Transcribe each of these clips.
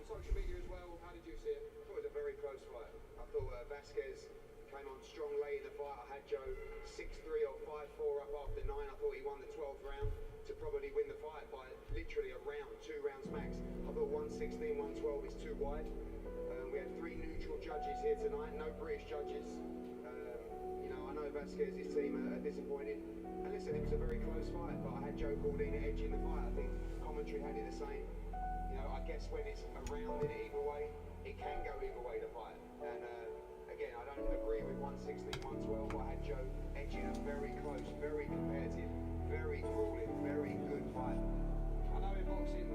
social media as well. How did you see it? I thought it was a very close fight. I thought Vasquez came on strong late in the fight. I had Joe 6-3 or 5-4 up after 9. I thought he won the 12th round to probably win the fight by literally a round, 2 rounds max. I thought 116, 112 is too wide. We had 3 neutral judges here tonight, no British judges. You know, I know Vasquez's team are disappointed. And listen, it was a very close fight, but I had Joe Cordina edging the fight. I think commentary had it the same. You know, I guess when it's around in either way, it can go either way, the fight. And again, I don't agree with 116, 112, but I had Joe edging a very close, very competitive, very grueling, very good fight. I know in boxing,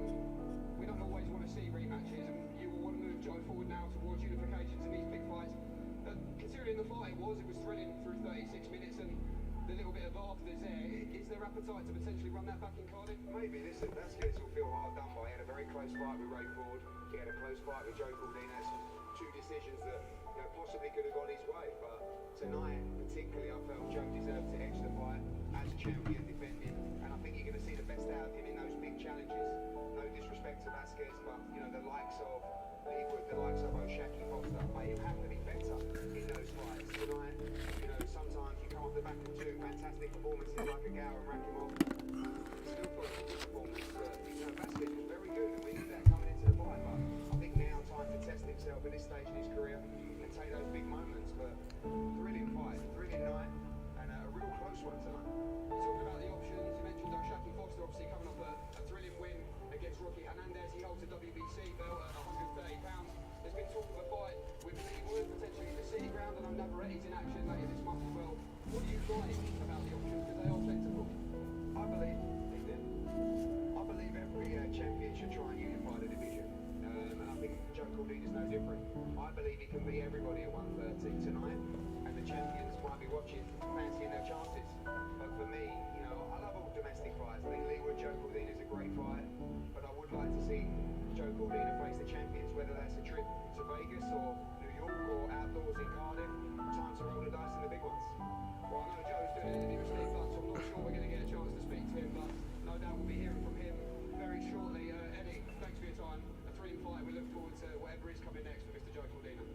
we don't always want to see rematches, and you will want to move Joe forward now towards unifications in these big fights. But considering the fight it was thrilling through 36 minutes, and the little bit of afters there, is there appetite to potentially run that back in Cardiff? Maybe. Listen, Vasquez will feel hard done by. He had a very close fight with Ray Ford. He had a close fight with Joe Cordina. 2 decisions that, you know, possibly could have gone his way. But tonight, particularly, I felt Joe deserved to edge the fight as champion defending. And I think you're going to see the best out of him in those big challenges. No disrespect to Vasquez, but, you know, the likes of Haywood, the likes of O'Shaki Foster, but he'll have to be better in those fights. Tonight, you know, sometimes you come off the back of 2 fantastic performances like a Gow and Rakimov. Still got a good performance, but, you know, Vasquez was very good, and we knew that coming into the fight. But I think now time to test himself at this stage in his career and take those big moments. But thrilling fight, thrilling night, and a real close one tonight. You talked about the options, you mentioned O'Shaki Foster obviously coming off a thrilling win against Rocky Hernandez. He holds a WBC belt at 130 pounds. There's been talk of a fight with Lee Wood, potentially in the City Ground, and I know Navarrette's in action later this month as well. What do you like about the options, because they are plentiful? I believe every champion should try and unify the division, and I think Joe Cordina is no different. I believe he can beat everybody at 130 tonight, and the champions might be watching, fancying their chances. But for me, you know, I love all domestic fights. I think Lee Wood, Joe Cordina is a great fight, but I would like to see Joe Cordina face the champions, whether that's a trip to Vegas or New York or outdoors in Cardiff. Time to roll the dice in the big ones. Well, I know Joe's doing an interview with Steve Butt, so I'm not sure we're going to get a chance to speak to him, but no doubt we'll be hearing from him very shortly. Eddie, thanks for your time. A thrilling fight. We look forward to whatever is coming next for Mr. Joe Cordina.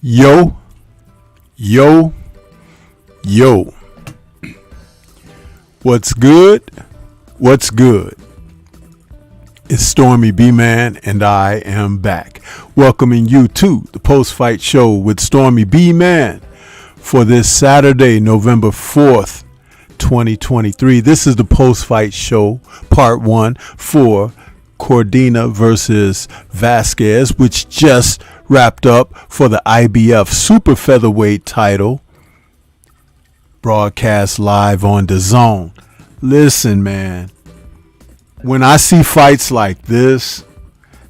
Yo, yo, yo. What's good? What's good? It's Stormybman and I am back, welcoming you to the post-fight show with Stormybman for this Saturday, November 4th, 2023. This is the post-fight show, part 1 for Cordina versus Vasquez, which just wrapped up for the IBF Super Featherweight title, broadcast live on Dazn. Listen, man, when I see fights like this,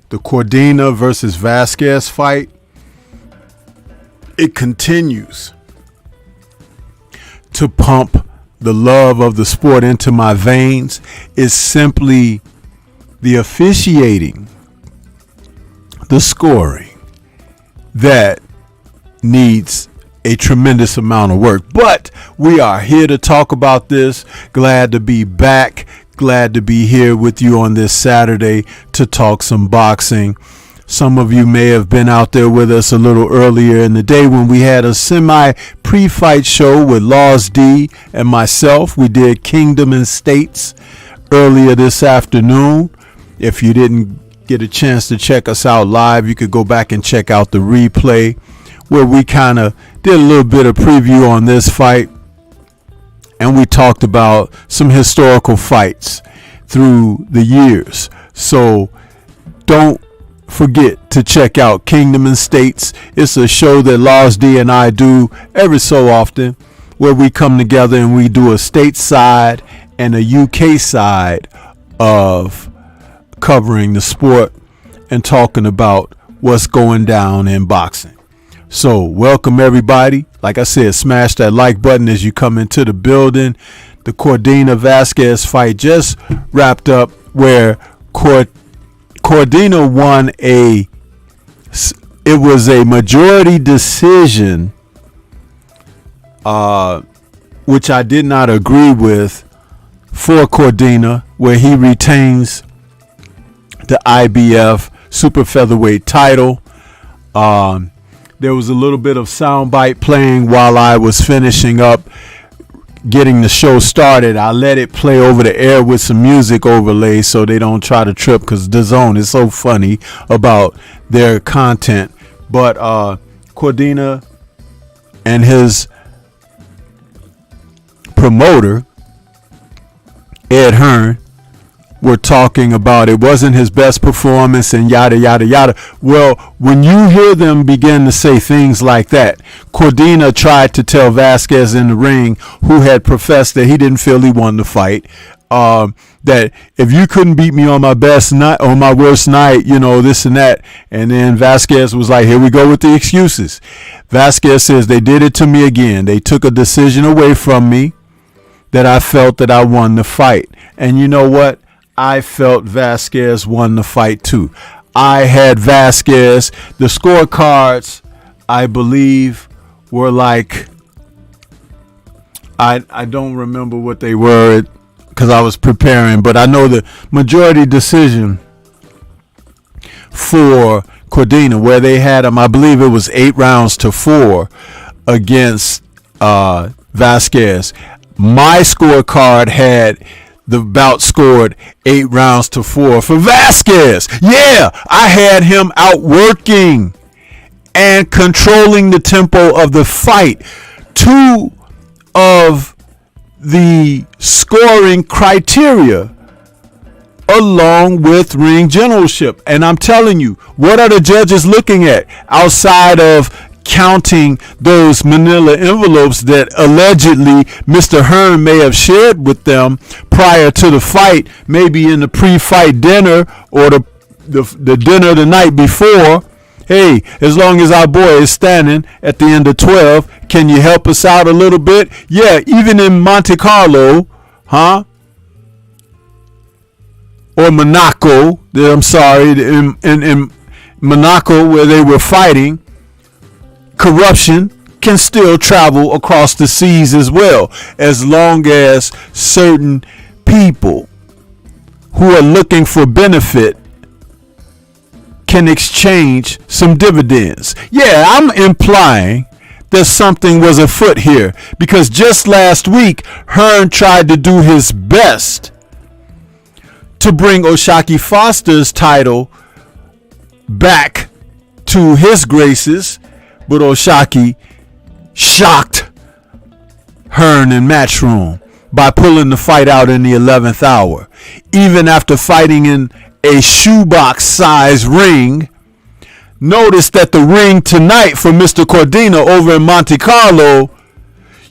the Cordina versus Vasquez fight, it continues to pump the love of the sport into my veins. It's simply the officiating, the scoring that needs a tremendous amount of work. But we are here to talk about this. Glad to be back. Glad to be here with you on this Saturday to talk some boxing. Some of you may have been out there with us a little earlier in the day when we had a semi pre-fight show with Laws D and myself. We did Kingdom and States earlier this afternoon. If you didn't get a chance to check us out live, you could go back and check out the replay where we kind of did a little bit of preview on this fight. And we talked about some historical fights through the years. So don't forget to check out Kingdom and States. It's a show that Laws D and I do every so often where we come together and we do a stateside and a UK side of covering the sport and talking about what's going down in boxing. So welcome everybody. Like I said, smash that like button as you come into the building. The Cordina Vasquez fight just wrapped up where Cordina won it was a majority decision, which I did not agree with, for Cordina, where he retains the IBF Super Featherweight title. There was a little bit of soundbite playing while I was finishing up getting the show started. I let it play over the air with some music overlay so they don't try to trip, because Dazn is so funny about their content. But Cordina and his promoter, Ed Hearn, were talking about it wasn't his best performance and yada, yada, yada. Well, when you hear them begin to say things like that, Cordina tried to tell Vasquez in the ring, who had professed that he didn't feel he won the fight, that if you couldn't beat me on my best night or my worst night, you know, this and that. And then Vasquez was like, here we go with the excuses. Vasquez says, they did it to me again. They took a decision away from me that I felt that I won the fight. And you know what? I felt Vasquez won the fight too. I had Vasquez. The scorecards, I believe, were like, I don't remember what they were because I was preparing, but I know the majority decision for Cordina, where they had him, I believe it was 8-4 against Vasquez. My scorecard had the bout scored 8-4 for Vasquez. Yeah, I had him outworking and controlling the tempo of the fight. Two of the scoring criteria, along with ring generalship. And I'm telling you, what are the judges looking at outside of counting those manila envelopes that allegedly Mr. Hearn may have shared with them prior to the fight, maybe in the pre-fight dinner or the dinner the night before? Hey, as long as our boy is standing at the end of 12, can you help us out a little bit? Yeah, even in Monte Carlo, or Monaco, I'm sorry, in Monaco where they were fighting, corruption can still travel across the seas as well, as long as certain people who are looking for benefit can exchange some dividends. Yeah, I'm implying that something was afoot here, because just last week, Hearn tried to do his best to bring O'Shaquie Foster's title back to his graces, but O'Shaquie shocked Hearn in Matchroom by pulling the fight out in the 11th hour. Even after fighting in a shoebox size ring, notice that the ring tonight for Mr. Cordina over in Monte Carlo,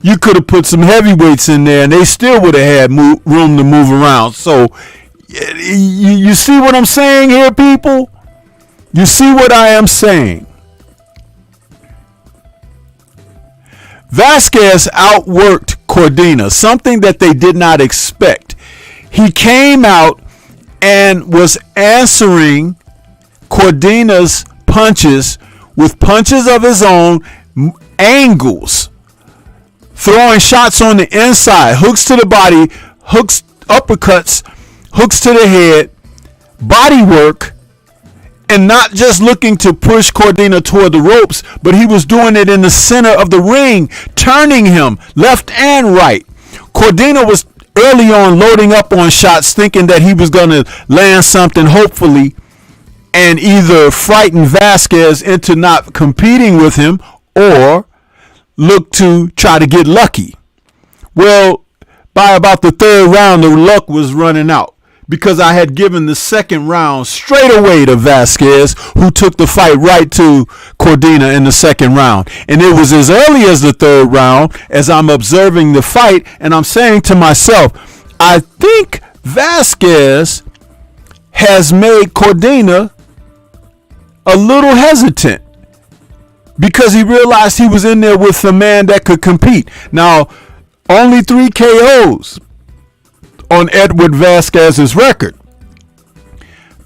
you could have put some heavyweights in there and they still would have had room to move around. So you see what I'm saying here, people? You see what I am saying? Vasquez outworked Cordina, something that they did not expect. He came out and was answering Cordina's punches with punches of his own, angles, throwing shots on the inside, hooks to the body, hooks, uppercuts, hooks to the head, body work, and not just looking to push Cordina toward the ropes, but he was doing it in the center of the ring, turning him left and right. Cordina was early on loading up on shots, thinking that he was going to land something, hopefully, and either frighten Vasquez into not competing with him or look to try to get lucky. Well, by about the third round, the luck was running out, because I had given the second round straight away to Vasquez, who took the fight right to Cordina in the second round. And it was as early as the third round as I'm observing the fight, and I'm saying to myself, I think Vasquez has made Cordina a little hesitant, because he realized he was in there with a man that could compete. Now, only 3 KOs on Edward Vasquez's record,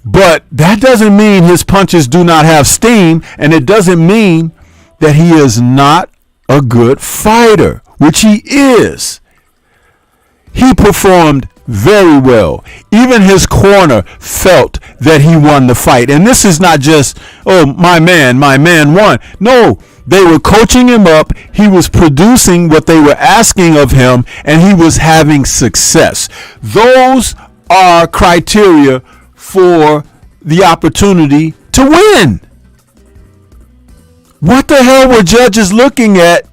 but that doesn't mean his punches do not have steam, and it doesn't mean that he is not a good fighter, which he is. He performed very well. Even his corner felt that he won the fight. And this is not just, oh, my man won. No, they were coaching him up. He was producing what they were asking of him, and he was having success. Those are criteria for the opportunity to win. What the hell were judges looking at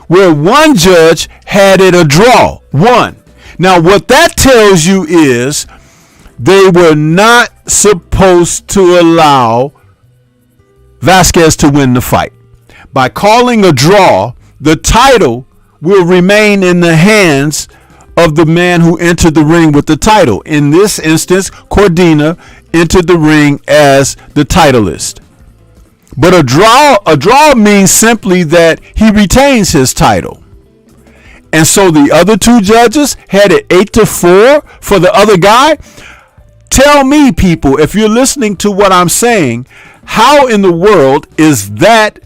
where one judge had it a draw? One. Now, what that tells you is they were not supposed to allow Vasquez to win the fight. By calling a draw, the title will remain in the hands of the man who entered the ring with the title. In this instance, Cordina entered the ring as the titleist. But a draw means simply that he retains his title. And so the other 2 judges had it 8-4 for the other guy. Tell me, people, if you're listening to what I'm saying, how in the world is that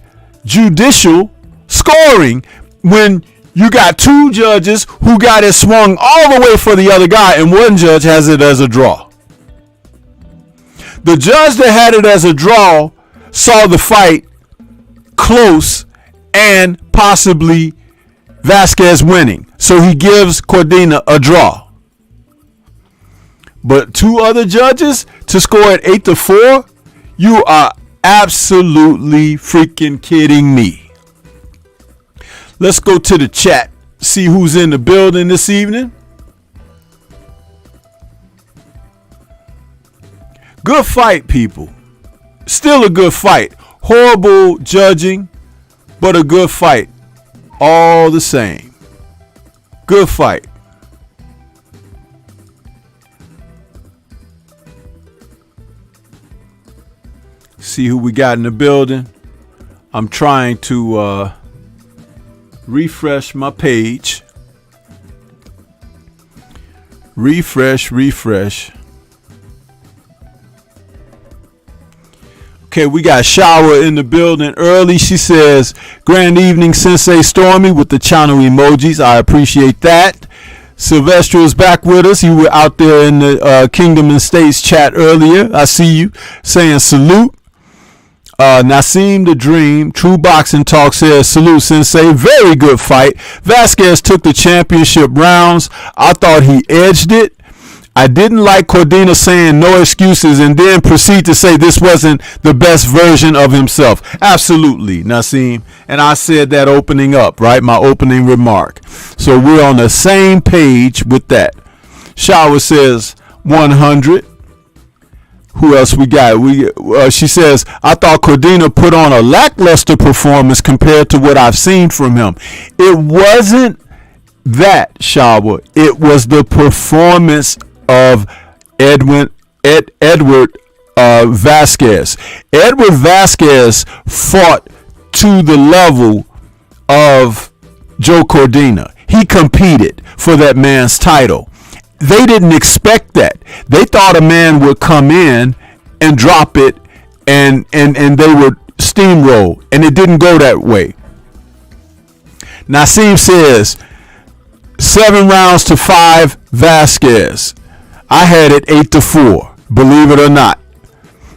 judicial scoring when you got 2 judges who got it swung all the way for the other guy, and one judge has it as a draw? The judge that had it as a draw saw the fight close and possibly Vasquez winning, so he gives Cordina a draw. But 2 other judges to score at 8-4? You are absolutely freaking kidding me. Let's go to the chat, see who's in the building this evening. Good fight, people. Still a good fight. Horrible judging, but a good fight. All the same. Good fight. See who we got in the building. I'm trying to refresh my page. Refresh. Okay, we got Shower in the building early. She says, grand evening, Sensei Stormy, with the channel emojis. I appreciate that. Sylvester is back with us. You were out there in the Kingdom and States chat earlier. I see you saying salute. Naseem the Dream, True Boxing Talk says, salute Sensei, very good fight. Vasquez took the championship rounds. I thought he edged it. I didn't like Cordina saying no excuses and then proceed to say this wasn't the best version of himself. Absolutely, Naseem. And I said that opening up, right? My opening remark. So we're on the same page with that. Shower says 100. Who else we got? She says, I thought Cordina put on a lackluster performance compared to what I've seen from him. It wasn't that, Shower. It was the performance of Edward Vasquez. Edward Vasquez fought to the level of Joe Cordina. He competed for that man's title. They didn't expect that. They thought a man would come in and drop it and they would steamroll, and it didn't go that way. Naseem says 7 rounds to 5 Vasquez. I had it 8-4, believe it or not.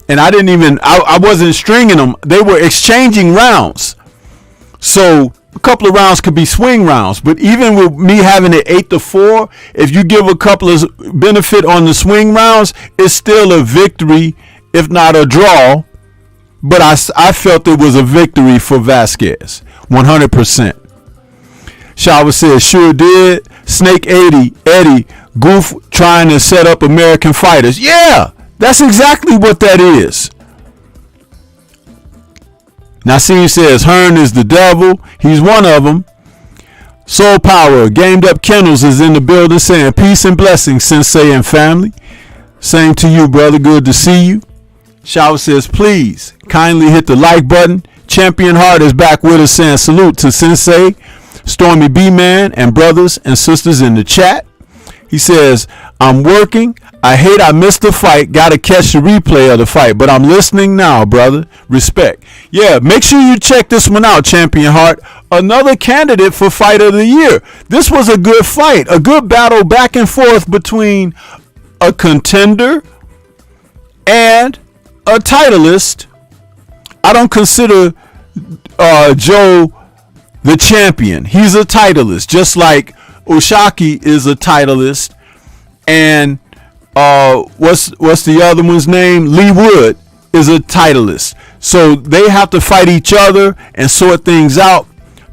And I wasn't stringing them. They were exchanging rounds. So a couple of rounds could be swing rounds, but even with me having it 8-4, if you give a couple of benefit on the swing rounds, it's still a victory, if not a draw. But I felt it was a victory for Vasquez, 100%. Shower says, sure did. Snake Eddie, goof trying to set up American fighters. Yeah, that's exactly what that is. Naseem says, Hearn is the devil. He's one of them. Soul Power, Gamed Up Kennels is in the building saying, peace and blessings, Sensei and family. Same to you, brother. Good to see you. Shower says, please kindly hit the like button. Champion Heart is back with us saying, salute to Sensei, Stormy B-Man, and brothers and sisters in the chat. He says, I'm working. I hate I missed the fight. Got to catch the replay of the fight. But I'm listening now, brother. Respect. Yeah, make sure you check this one out, Champion Heart. Another candidate for Fight of the Year. This was a good fight. A good battle back and forth between a contender and a titleist. I don't consider Joe the champion. He's a titleist, just like Oshaki is a titleist, and what's the other one's name? Lee Wood is a titleist. So they have to fight each other and sort things out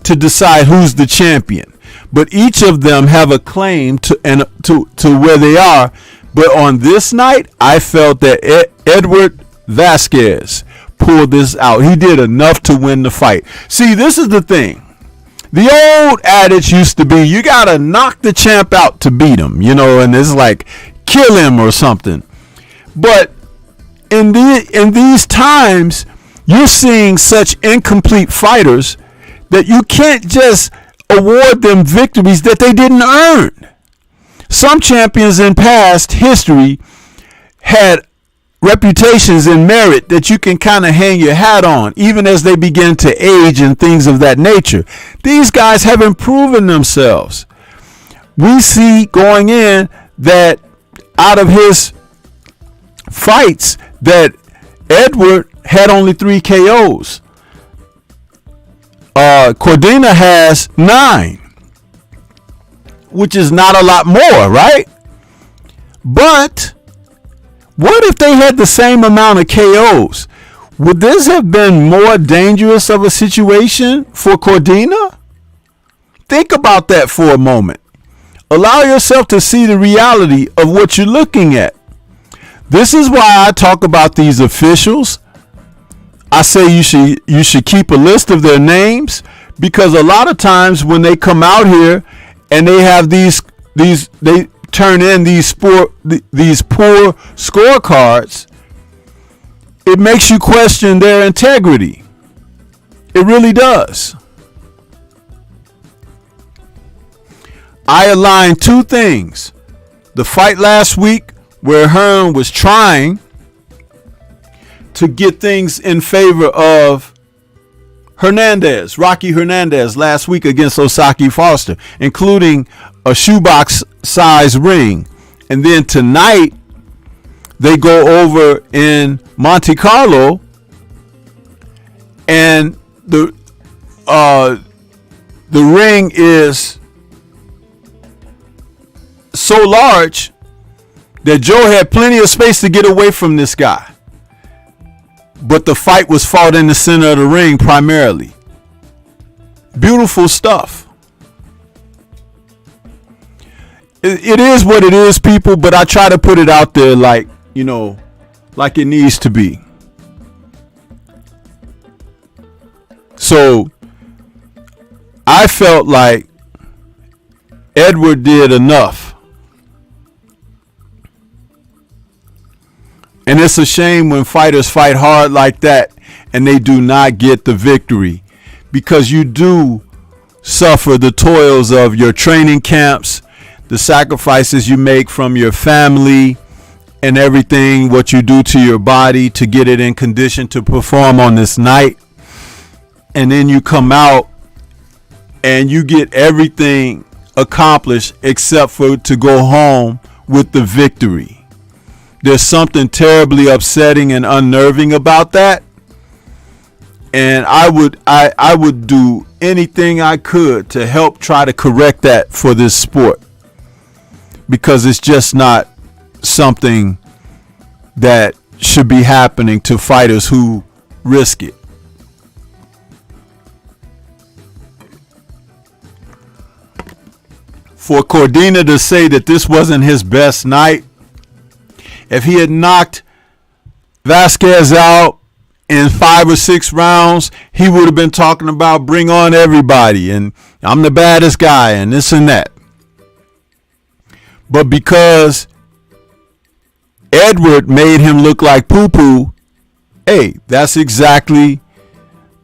to decide who's the champion. But each of them have a claim to where they are. But on this night, I felt that Edward Vasquez pulled this out. He did enough to win the fight. See, this is the thing. The old adage used to be, you got to knock the champ out to beat him, and it's like, kill him or something. But in these times, you're seeing such incomplete fighters that you can't just award them victories that they didn't earn. Some champions in past history had reputations and merit that you can kind of hang your hat on, even as they begin to age and things of that nature. These guys haven't proven themselves. We see going in that out of his fights that Edward had only 3 KOs. Cordina has 9, which is not a lot more, right? But what if they had the same amount of KOs? Would this have been more dangerous of a situation for Cordina? Think about that for a moment. Allow yourself to see the reality of what you're looking at. This is why I talk about these officials. I say you should keep a list of their names, because a lot of times when they come out here and they have they turn in these poor scorecards, it makes you question their integrity. It really does. I aligned 2 things. The fight last week where Hearn was trying to get things in favor of Rocky Hernandez last week against Osaki Foster, including a shoebox size ring. And then tonight they go over in Monte Carlo and the ring is so large that Joe had plenty of space to get away from this guy. But the fight was fought in the center of the ring primarily. Beautiful stuff. It is what it is, people, but I try to put it out there like, you know, like it needs to be. So I felt like Edward did enough. And it's a shame when fighters fight hard like that and they do not get the victory, because you do suffer the toils of your training camps, the sacrifices you make from your family and everything, what you do to your body to get it in condition to perform on this night. And then you come out and you get everything accomplished except for to go home with the victory. There's something terribly upsetting and unnerving about that. And I would do anything I could to help try to correct that for this sport, because it's just not something that should be happening to fighters who risk it. For Cordina to say that this wasn't his best night, if he had knocked Vasquez out in 5 or 6 rounds, he would have been talking about bring on everybody and I'm the baddest guy and this and that. But because Edward made him look like poo-poo, hey, that's exactly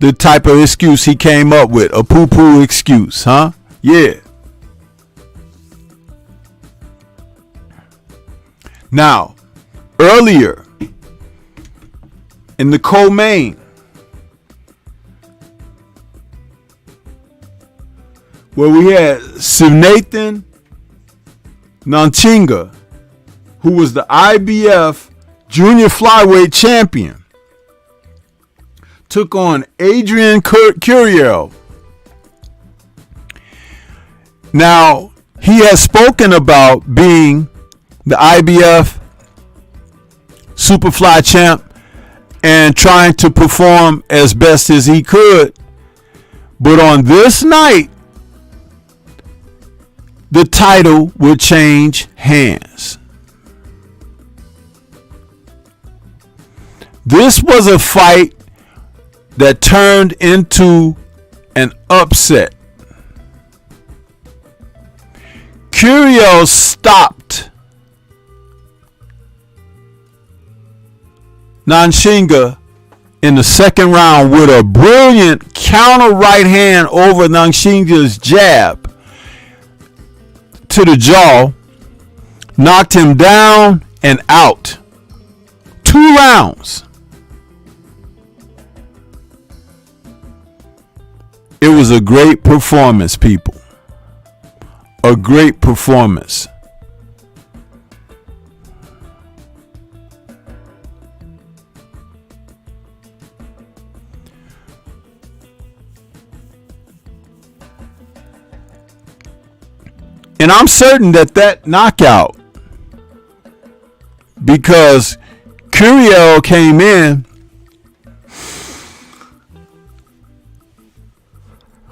the type of excuse he came up with. A poo-poo excuse, huh? Yeah. Now, earlier in the co-main, where we had Sivnathan Nanchinga, who was the IBF junior flyweight champion, took on Adrian Curiel. Now, he has spoken about being the IBF Superfly champ and trying to perform as best as he could. But on this night, the title would change hands. This was a fight that turned into an upset. Curiel stopped Nanchinga in the second round with a brilliant counter right hand over Nanchinga's jab to the jaw, knocked him down and out. 2 rounds. It was a great performance, people. A great performance. And I'm certain that knockout, because Curiel came in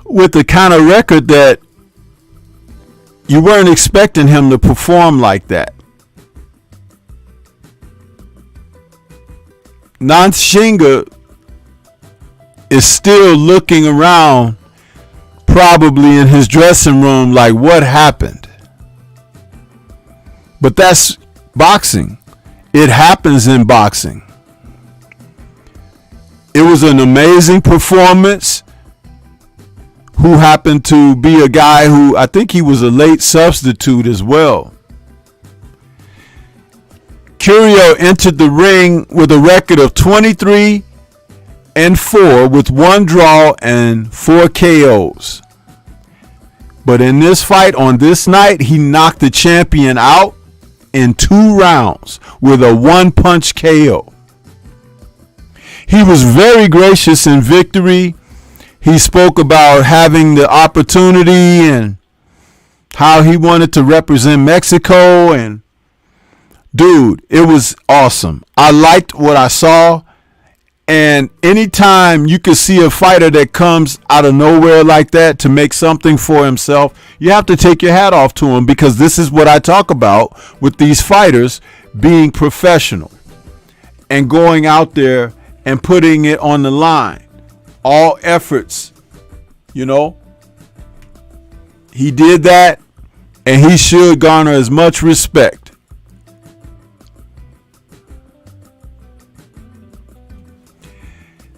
with the kind of record that you weren't expecting him to perform like that. Nanchinga is still looking around, probably in his dressing room, like, what happened? But that's boxing. It happens in boxing. It was an amazing performance. Who happened to be a guy who, I think he was a late substitute as well. Curiel entered the ring with a record of 23-4 with 1 draw and 4 KOs. But in this fight on this night, he knocked the champion out in 2 rounds with a 1-punch KO. He was very gracious in victory. He spoke about having the opportunity and how he wanted to represent Mexico. And dude, it was awesome. I liked what I saw. And anytime you can see a fighter that comes out of nowhere like that to make something for himself, you have to take your hat off to him, because this is what I talk about with these fighters being professional and going out there and putting it on the line. All efforts, you know. He did that, and he should garner as much respect.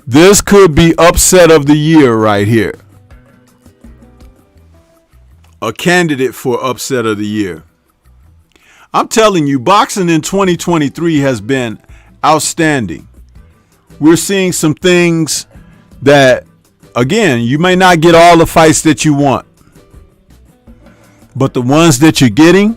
This could be upset of the year right here. A candidate for upset of the year. I'm telling you, boxing in 2023 has been outstanding. We're seeing some things that, again, you may not get all the fights that you want, but the ones that you're getting,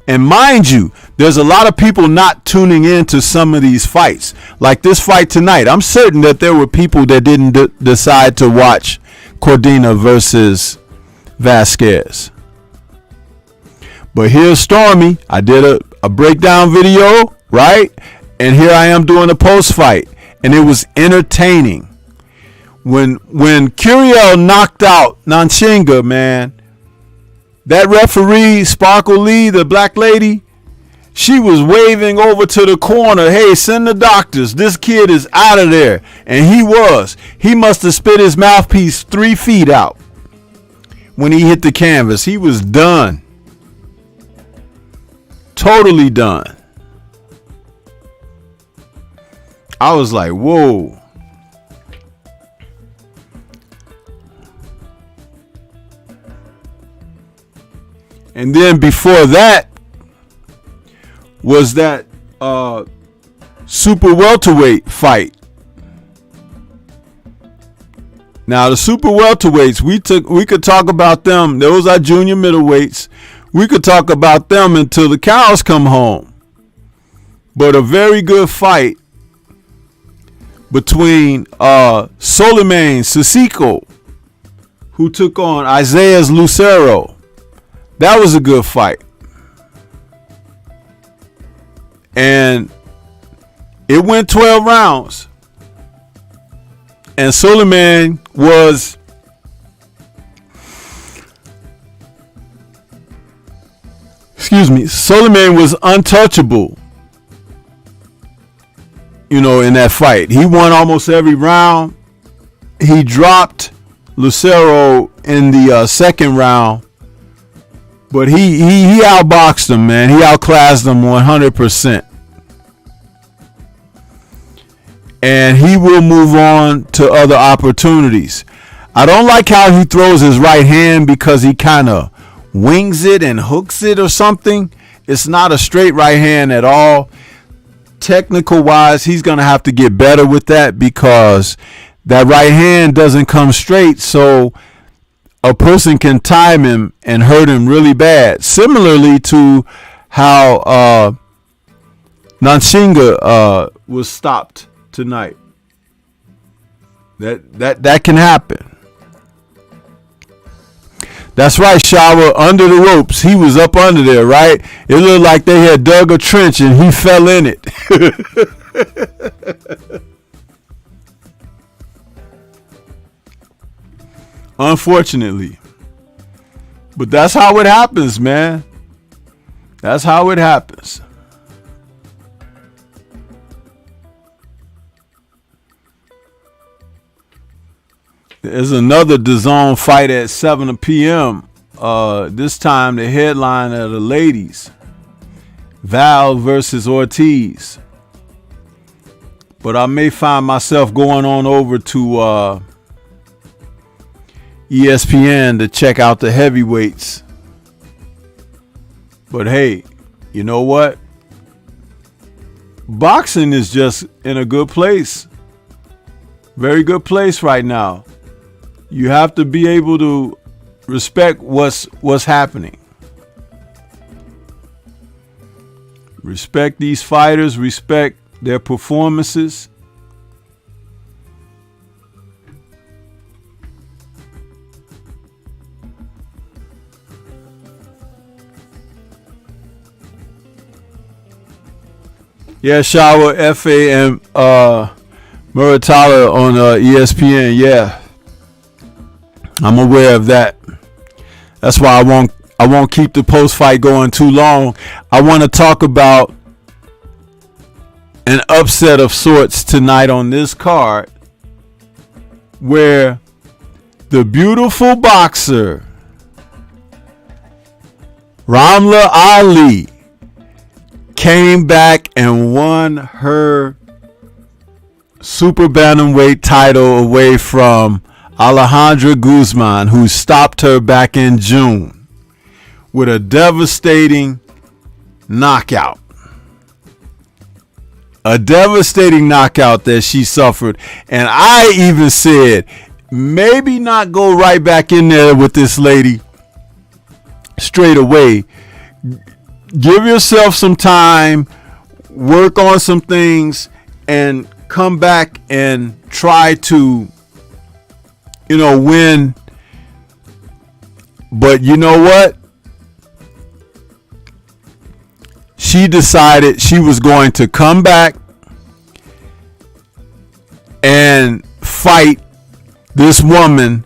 and mind you, there's a lot of people not tuning in to some of these fights. Like this fight tonight, I'm certain that there were people that didn't decide to watch Cordina versus Vasquez. But here's Stormy. I did a breakdown video, right? And here I am doing a post-fight. And it was entertaining. When Curiel knocked out Nanshinga, man, that referee, Sparkle Lee, the black lady, she was waving over to the corner. Hey, send the doctors. This kid is out of there. And he was. He must have spit his mouthpiece 3 feet out when he hit the canvas. He was done. Totally done. I was like, whoa. And then before that was that super welterweight fight. Now the super welterweights, we could talk about them. Those are junior middleweights. We could talk about them until the cows come home. But a very good fight between Soleiman Sissoko, who took on Isaias Lucero. That was a good fight. And it went 12 rounds. And Soleiman was Soleiman was untouchable, you know, in that fight. He won almost every round. He dropped Lucero in the second round. But he outboxed him, man. He outclassed him 100%. And he will move on to other opportunities. I don't like how he throws his right hand, because he kind of wings it and hooks it or something. It's not a straight right hand at all. Technical wise, he's going to have to get better with that, because that right hand doesn't come straight. So a person can time him and hurt him really bad. Similarly to how Nanshinga was stopped tonight. That can happen. That's right, Shower. Under the ropes. He was up under there, right? It looked like they had dug a trench and he fell in it. Unfortunately. But that's how it happens, man. That's how it happens. There's another Dazn fight at 7 p.m. This time the headline of the ladies. Val versus Ortiz. But I may find myself going on over to ESPN to check out the heavyweights. But hey, you know what? Boxing is just in a good place. Very good place right now. You have to be able to respect what's happening. Respect these fighters, respect their performances. Yeah, Shower FA and Muratala on ESPN. Yeah, I'm aware of that. That's why I won't keep the post fight going too long. I want to talk about an upset of sorts tonight on this card, where the beautiful boxer Ramla Ali came back and won her super bantamweight title away from Alejandra Guzman, who stopped her back in June with a devastating knockout. A devastating knockout that she suffered. And I even said, maybe not go right back in there with this lady straight away. Give yourself some time, work on some things, and come back and try to, win. But you know what? She decided she was going to come back and fight this woman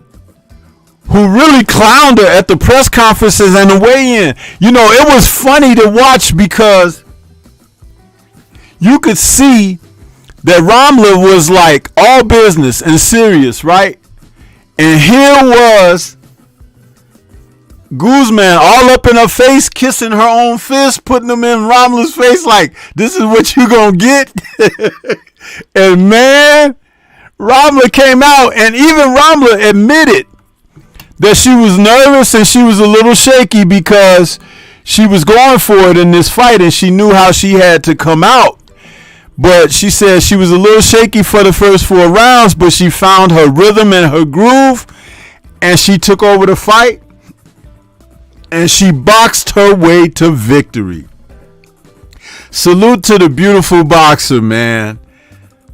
who really clowned her at the press conferences and the weigh-in. It was funny to watch because you could see that Ramla was like all business and serious, right? And here was Guzman all up in her face, kissing her own fist, putting them in Ramla's face like, this is what you gonna get. And man, Ramla came out, and even Ramla admitted that she was nervous and she was a little shaky because she was going for it in this fight and she knew how she had to come out. But she said she was a little shaky for the first 4 rounds, but she found her rhythm and her groove, and she took over the fight, and she boxed her way to victory. Salute to the beautiful boxer, man.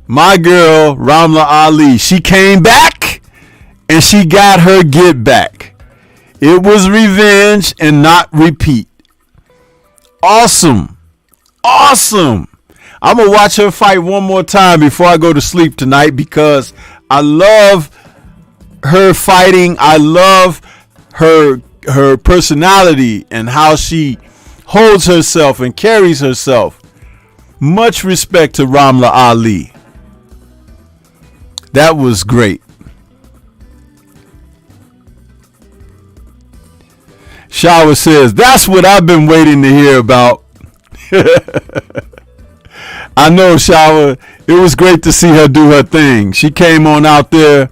My girl, Ramla Ali. She came back, and she got her get back. It was revenge and not repeat. Awesome. Awesome. I'm going to watch her fight one more time before I go to sleep tonight because I love her fighting. I love her personality and how she holds herself and carries herself. Much respect to Ramla Ali. That was great. Shower says, that's what I've been waiting to hear about. I know, Shower. It was great to see her do her thing. She came on out there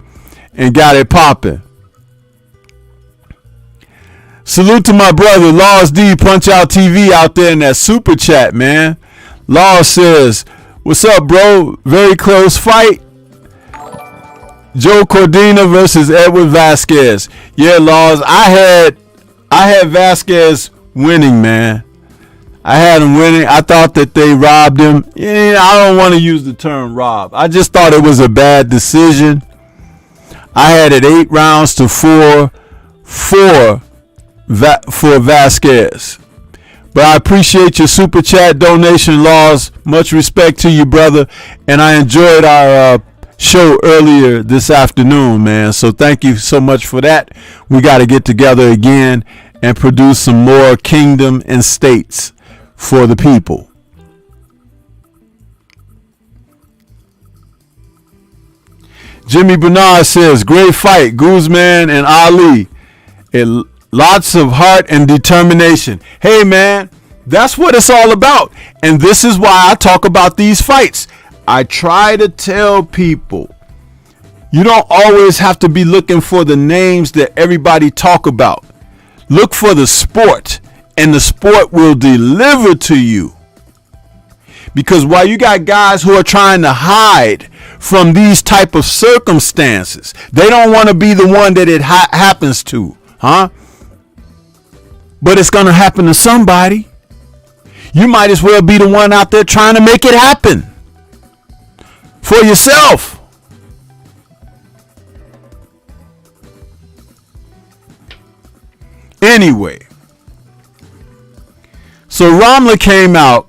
and got it popping. Salute to my brother, Laws D, Punch Out TV out there in that super chat, man. Laws says, what's up, bro? Very close fight. Joe Cordina versus Edward Vasquez. Yeah, Laws, I had Vasquez winning, man. I had him winning. I thought that they robbed him. Yeah, I don't want to use the term rob. I just thought it was a bad decision. I had it 8 rounds to 4 for Vasquez. But I appreciate your super chat donation, Laws. Much respect to you, brother. And I enjoyed our show earlier this afternoon, man. So thank you so much for that. We got to get together again and produce some more Kingdom and States for the people. Jimmy Bernard says, great fight, Guzman and Ali. Lots of heart and determination. Hey, man, that's what it's all about. And this is why I talk about these fights. I try to tell people, you don't always have to be looking for the names that everybody talk about. Look for the sport, and the sport will deliver to you. Because while you got guys who are trying to hide from these type of circumstances, they don't want to be the one that it happens to, huh? But it's going to happen to somebody. You might as well be the one out there trying to make it happen for yourself. Anyway, so Ramla came out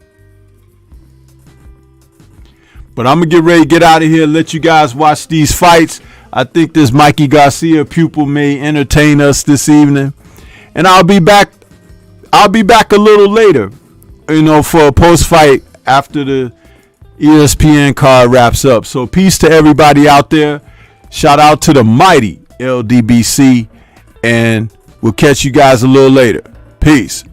But I'm going to get ready to get out of here, let you guys watch these fights. I think this Mikey Garcia pupil may entertain us this evening. And I'll be back a little later, for a post-fight after the ESPN card wraps up. So peace to everybody out there. Shout out to the mighty LDBC. And we'll catch you guys a little later. Peace.